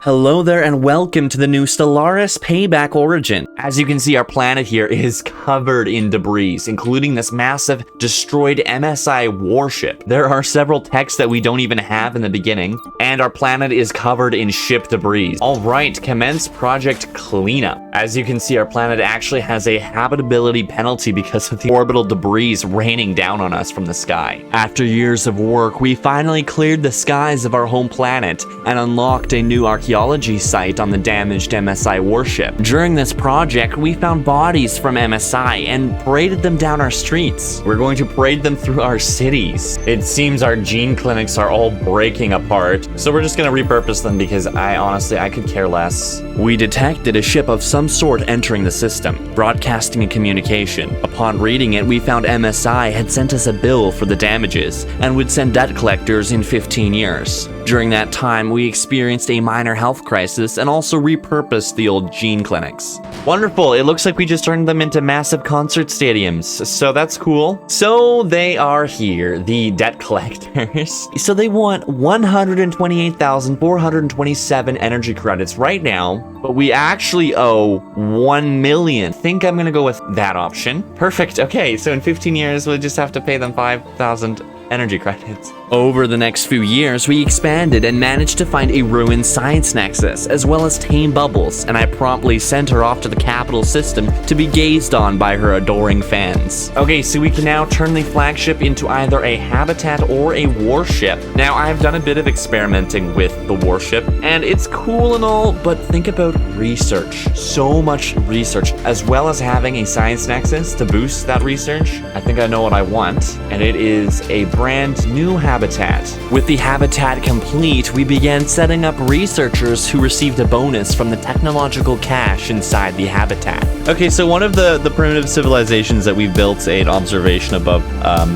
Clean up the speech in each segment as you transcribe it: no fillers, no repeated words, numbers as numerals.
Hello there and welcome to the new Stellaris PayBack origin. As you can see, our planet here is covered in debris, including this massive destroyed MSI warship. There are several techs that we don't even have in the beginning, and our planet is covered in ship debris. Alright, commence project cleanup. As you can see, our planet actually has a habitability penalty because of the orbital debris raining down on us from the sky. After years of work, we finally cleared the skies of our home planet and unlocked a new archaeology site on the damaged MSI warship. During this project, we found bodies from MSI and paraded them down our streets. We're going to parade them through our cities. It seems our gene clinics are all breaking apart, so we're just gonna repurpose them because I could care less. We detected a ship of some sort entering the system, broadcasting a communication. Upon reading it, we found MSI had sent us a bill for the damages and would send debt collectors in 15 years. During that time, we experienced a minor health crisis and also repurposed the old gene clinics. Wonderful, it looks like we just turned them into massive concert stadiums, so that's cool. So they are here, the debt collectors. So they want 128,427 energy credits right now, but we actually owe 1 million. I think I'm gonna go with that option. Perfect, okay, so in 15 years, we'll just have to pay them 5,000 energy credits. Over the next few years, we expanded and managed to find a ruined science nexus, as well as tame Bubbles, and I promptly sent her off to the capital system to be gazed on by her adoring fans. Okay, so we can now turn the flagship into either a habitat or a warship. Now, I've done a bit of experimenting with the warship, and it's cool and all, but think about research. So much research, as well as having a science nexus to boost that research. I think I know what I want, and it is a brand new habitat. With the habitat complete, we began setting up researchers who received a bonus from the technological cache inside the habitat. Okay, so one of the primitive civilizations that we built an observation above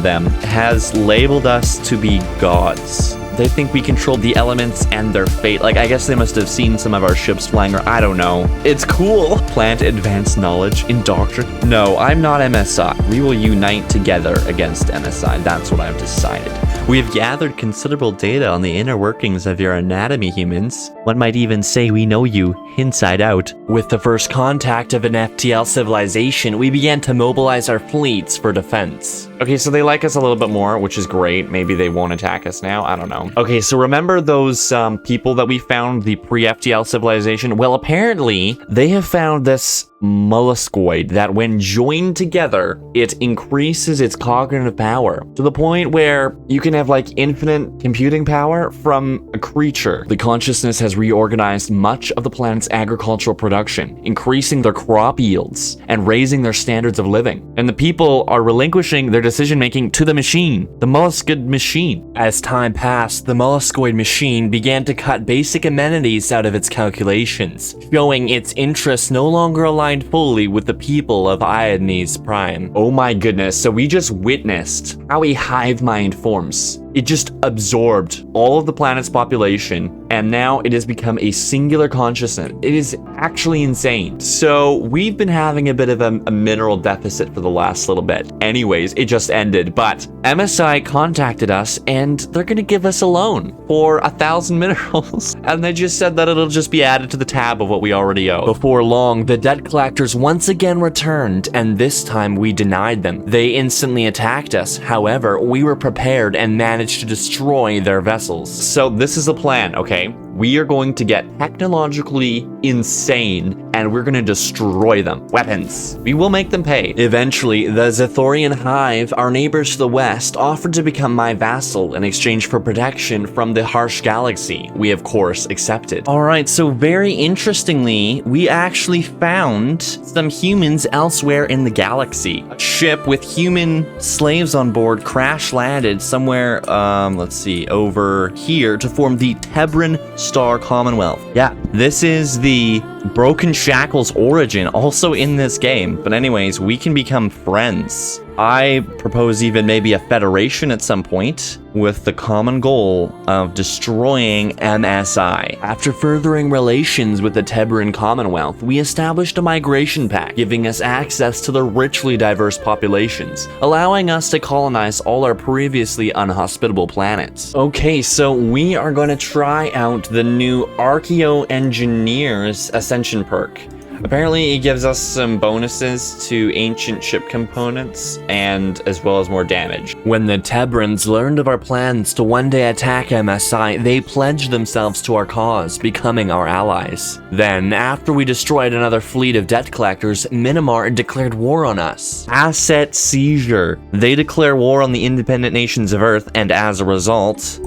them has labeled us to be gods. They think we control the elements and their fate. Like, I guess they must have seen some of our ships flying, or I don't know. It's cool. Plant advanced knowledge, indoctrinate. No, I'm not MSI. We will unite together against MSI. That's what I've decided. We have gathered considerable data on the inner workings of your anatomy, humans. One might even say we know you inside out. With the first contact of an FTL civilization, we began to mobilize our fleets for defense. Okay, so they like us a little bit more, which is great. Maybe they won't attack us now. I don't know. Okay, so remember those people that we found, the pre-FTL civilization? Well, apparently, they have found this molluscoid that when joined together, it increases its cognitive power to the point where you can have like infinite computing power from a creature. The consciousness has reorganized much of the planet's agricultural production, increasing their crop yields and raising their standards of living. And the people are relinquishing their decision-making to the machine, the molluscoid machine. As time passed, the molluscoid machine began to cut basic amenities out of its calculations, showing its interests no longer aligned fully with the people of Iones Prime. Oh my goodness, so we just witnessed how a hive mind forms. It just absorbed all of the planet's population, and now it has become a singular consciousness. It is actually insane. So we've been having a bit of a mineral deficit for the last little bit. Anyways, it just ended, but MSI contacted us, and they're gonna give us a loan for 1,000 minerals. And they just said that it'll just be added to the tab of what we already owe. Before long, the debt collectors once again returned, and this time we denied them. They instantly attacked us. However, we were prepared and managed to destroy their vessels. So this is the plan, okay? We are going to get technologically insane and we're going to destroy them. Weapons. We will make them pay. Eventually, the Zethorian Hive, our neighbors to the west, offered to become my vassal in exchange for protection from the harsh galaxy. We, of course, accepted. Alright, so very interestingly, we actually found some humans elsewhere in the galaxy. A ship with human slaves on board crash landed somewhere, let's see, over here to form the Tebran Star Commonwealth. Yeah, This is the Broken Shackles origin, also in this game. But anyways, we can become friends. I propose even maybe a federation at some point with the common goal of destroying MSI. After furthering relations with the Teberan Commonwealth, we established a migration pact, giving us access to the richly diverse populations, allowing us to colonize all our previously unhospitable planets. Okay, so we are going to try out the new Archeo Engineers Ascension perk. Apparently, it gives us some bonuses to ancient ship components, and as well as more damage. When the Teberans learned of our plans to one day attack MSI, they pledged themselves to our cause, becoming our allies. Then, after we destroyed another fleet of debt collectors, Minamar declared war on us. Asset seizure. They declare war on the independent nations of Earth, and as a result,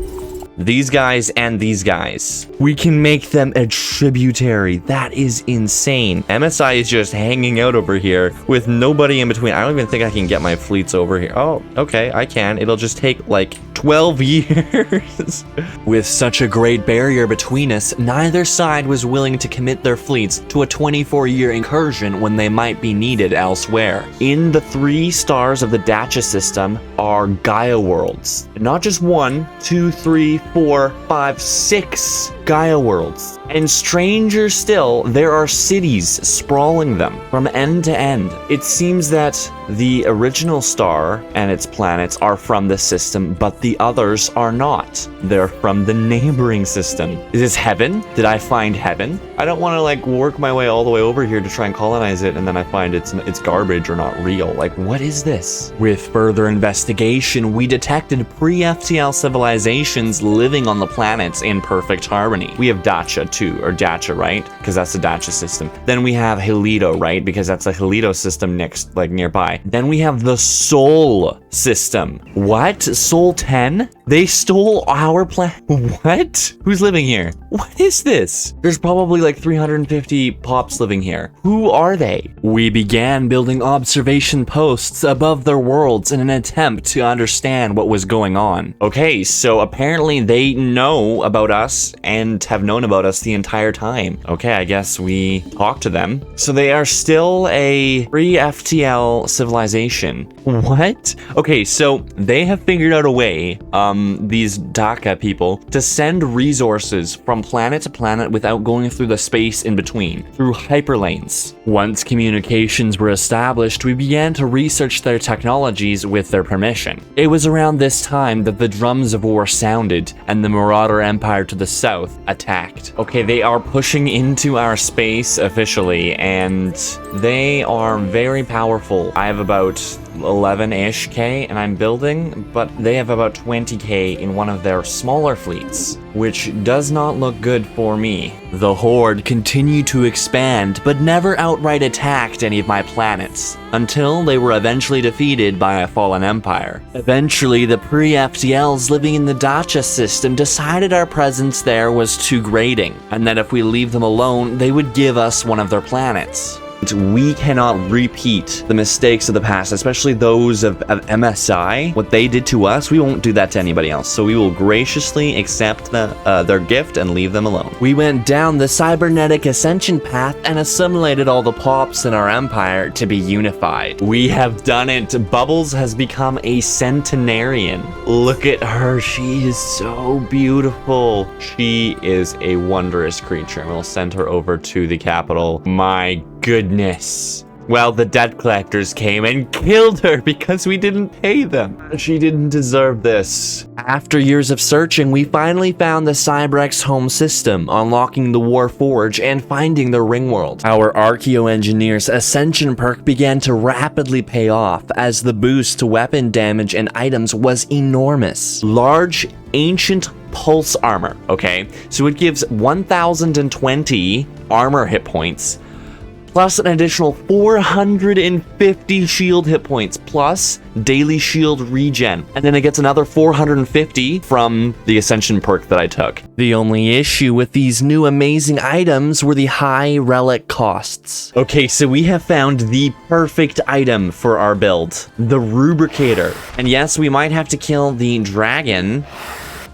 these guys and these guys, we can make them a tributary. That is insane. MSI is just hanging out over here with nobody in between. I don't even think I can get my fleets over here. Oh, okay, I can. It'll just take like 12 years. With such a great barrier between us, neither side was willing to commit their fleets to a 24-year incursion when they might be needed elsewhere. In the 3 stars of the Dacha system are Gaia worlds. Not just 1, 2, 3, 4, 5, 6 Gaia worlds. And stranger still, there are cities sprawling them from end to end. It seems that the original star and its planets are from this system, but the others are not. They're from the neighboring system. Is this heaven? Did I find heaven? I don't want to like work my way all the way over here to try and colonize it, and then I find it's garbage or not real. Like, what is this? With further investigation, we detected pre-FTL civilizations living on the planets in perfect harmony. We have Dacha too, or Dacha, right? Because that's the Dacha system. Then we have Helido, right? Because that's a Helido system next, like nearby. Then we have the Sol system. What? Sol 10? They stole our planet. What? Who's living here? What is this? There's probably like 350 pops living here. Who are they? We began building observation posts above their worlds in an attempt to understand what was going on. Okay, so apparently they know about us and have known about us the entire time. Okay, I guess we talk to them. So they are still a pre-FTL civilization. What? Okay, so they have figured out a way, these Dacha people, to send resources from planet to planet without going through the space in between, through hyperlanes. Once communications were established, we began to research their technologies with their permission. It was around this time that the drums of war sounded and the Marauder Empire to the south attacked. Okay, they are pushing into our space officially, and they are very powerful. I have about 11-ish K and I'm building, but they have about 20K in one of their smaller fleets, which does not look good for me. The Horde continued to expand, but never outright attacked any of my planets, until they were eventually defeated by a fallen empire. Eventually, the pre-FTLs living in the Dacha system decided our presence there was too grating, and that if we leave them alone, they would give us one of their planets. We cannot repeat the mistakes of the past, especially those of MSI. What they did to us, we won't do that to anybody else. So we will graciously accept their gift and leave them alone. We went down the cybernetic ascension path and assimilated all the pops in our empire to be unified. We have done it. Bubbles has become a centenarian. Look at her. She is so beautiful. She is a wondrous creature. We'll send her over to the capital. My goodness. Well, the debt collectors came and killed her because we didn't pay them. She didn't deserve this. After years of searching, we finally found the Cybrex home system, unlocking the War Forge and finding the Ring World. Our Archeo Engineers Ascension perk began to rapidly pay off as the boost to weapon damage and items was enormous. Large, ancient pulse armor, okay? So it gives 1020 armor hit points, plus an additional 450 shield hit points, plus daily shield regen. And then it gets another 450 from the Ascension perk that I took. The only issue with these new amazing items were the high relic costs. Okay, so we have found the perfect item for our build, the Rubricator. And yes, we might have to kill the dragon.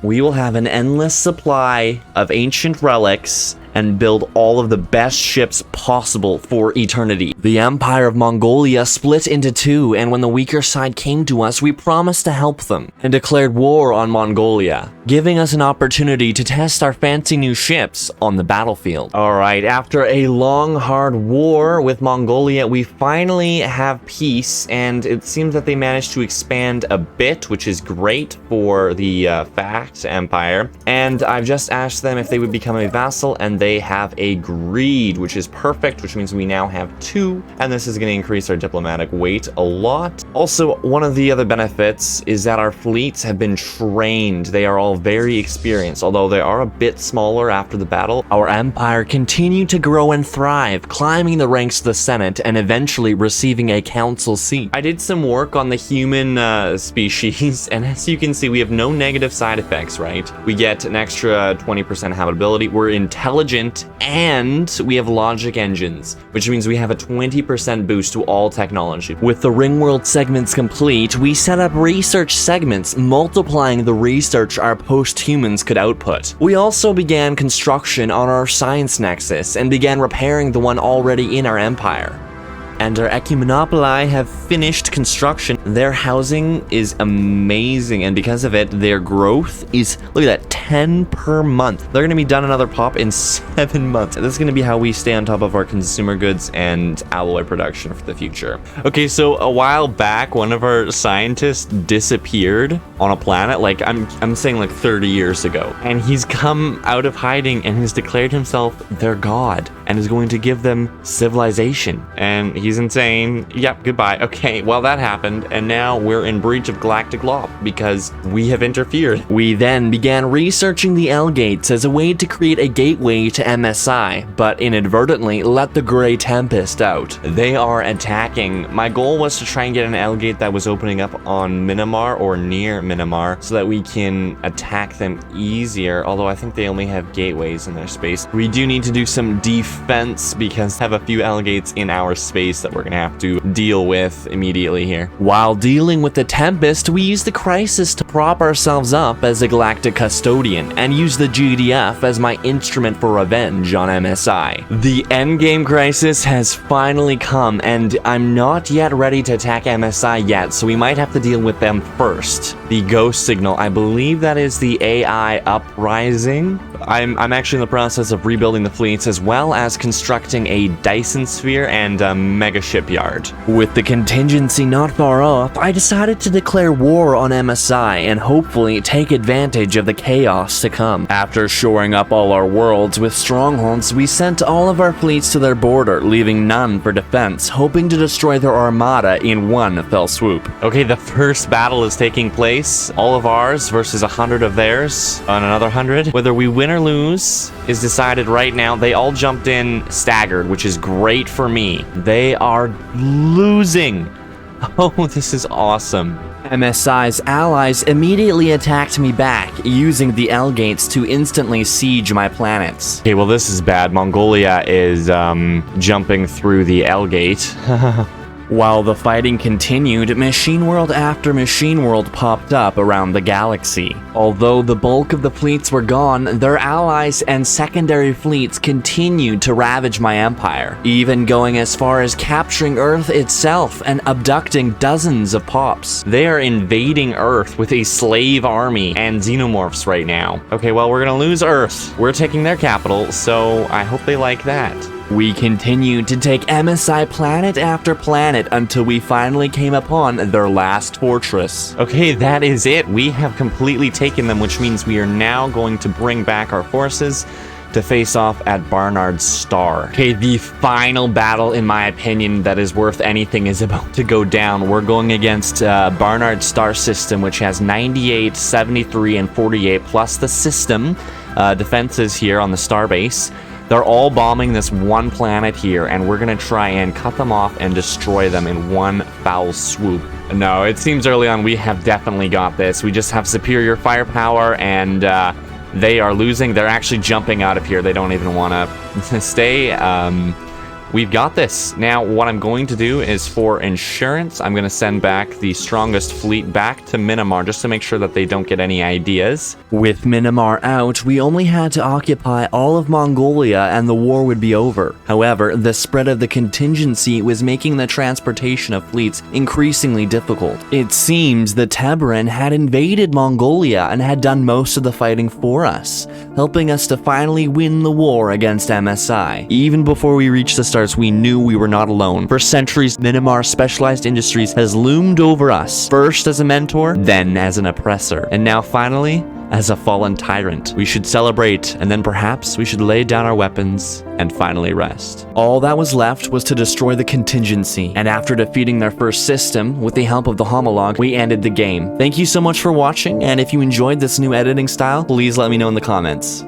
We will have an endless supply of ancient relics and build all of the best ships possible for eternity. The Empire of Mongolia split into two, and when the weaker side came to us, we promised to help them and declared war on Mongolia, giving us an opportunity to test our fancy new ships on the battlefield. Alright, after a long, hard war with Mongolia, we finally have peace, and it seems that they managed to expand a bit, which is great for the Fact Empire. And I've just asked them if they would become a vassal, and they have agreed, which is perfect, which means we now have 2, and this is going to increase our diplomatic weight a lot. Also, one of the other benefits is that our fleets have been trained. They are all very experienced, although they are a bit smaller after the battle. Our empire continued to grow and thrive, climbing the ranks of the Senate and eventually receiving a council seat. I did some work on the human species, and as you can see, we have no negative side effects, right? We get an extra 20% habitability, we're intelligent, and we have logic engines, which means we have a 20% boost to all technology. With the Ringworld segments complete, we set up research segments, multiplying the research our post-humans could output. We also began construction on our science nexus and began repairing the one already in our empire. And our Ecumenopoli have finished construction. Their housing is amazing, and because of it, their growth is, look at that, 10 per month. They're going to be done another pop in 7 months. This is going to be how we stay on top of our consumer goods and alloy production for the future. Okay, so a while back, one of our scientists disappeared on a planet, like I'm saying like 30 years ago, and he's come out of hiding and has declared himself their god and is going to give them civilization. And he's insane. Yep, goodbye. Okay, well, that happened, and now we're in breach of galactic law because we have interfered. We then began researching the L gates as a way to create a gateway to MSI, but inadvertently let the Grey Tempest out. They are attacking. My goal was to try and get an L gate that was opening up on Minamar or near Minamar so that we can attack them easier, although I think they only have gateways in their space. We do need to do some defense because I have a few L gates in our space that we're gonna have to deal with immediately here. While dealing with the Tempest, we use the Crisis to prop ourselves up as a galactic custodian and use the GDF as my instrument for revenge on MSI. The endgame crisis has finally come, and I'm not yet ready to attack MSI yet, so we might have to deal with them first. The Ghost Signal, I believe that is the AI uprising. I'm actually in the process of rebuilding the fleets as well as constructing a Dyson Sphere and a mega shipyard. With the contingency not far off, I decided to declare war on MSI and hopefully take advantage of the chaos to come. After shoring up all our worlds with strongholds, we sent all of our fleets to their border, leaving none for defense, hoping to destroy their armada in one fell swoop. Okay, the first battle is taking place. All of ours versus 100 of theirs on another 100. Whether we win or lose is decided right now. They all jumped in staggered, which is great for me. They are losing. Oh, this is awesome. MSI's allies immediately attacked me back, using the L gates to instantly siege my planets. Okay, well, this is bad. Mongolia is jumping through the L gate. While the fighting continued, machine world after machine world popped up around the galaxy. Although the bulk of the fleets were gone, their allies and secondary fleets continued to ravage my empire, even going as far as capturing Earth itself and abducting dozens of pops. They are invading Earth with a slave army and xenomorphs right now. Okay, well, we're gonna lose Earth. We're taking their capital, so I hope they like that. We continued to take MSI planet after planet until we finally came upon their last fortress. Okay, that is it. We have completely taken them, which means we are now going to bring back our forces to face off at Barnard's Star. Okay, the final battle, in my opinion, that is worth anything is about to go down. We're going against Barnard's Star system, which has 98, 73, and 48, plus the system defenses here on the starbase. They're all bombing this one planet here, and we're gonna try and cut them off and destroy them in one foul swoop. No, it seems early on we have definitely got this. We just have superior firepower, and they are losing. They're actually jumping out of here. They don't even want to stay. we've got this. Now, what I'm going to do is for insurance, I'm going to send back the strongest fleet back to Minamar just to make sure that they don't get any ideas. With Minamar out, we only had to occupy all of Mongolia and the war would be over. However, the spread of the contingency was making the transportation of fleets increasingly difficult. It seems the Teberan had invaded Mongolia and had done most of the fighting for us, helping us to finally win the war against MSI. Even before we reached the stars, we knew we were not alone. For centuries, Minamar Specialized Industries has loomed over us, first as a mentor, then as an oppressor, and now finally, as a fallen tyrant. We should celebrate, and then perhaps we should lay down our weapons and finally rest. All that was left was to destroy the contingency, and after defeating their first system, with the help of the homologue, we ended the game. Thank you so much for watching, and if you enjoyed this new editing style, please let me know in the comments.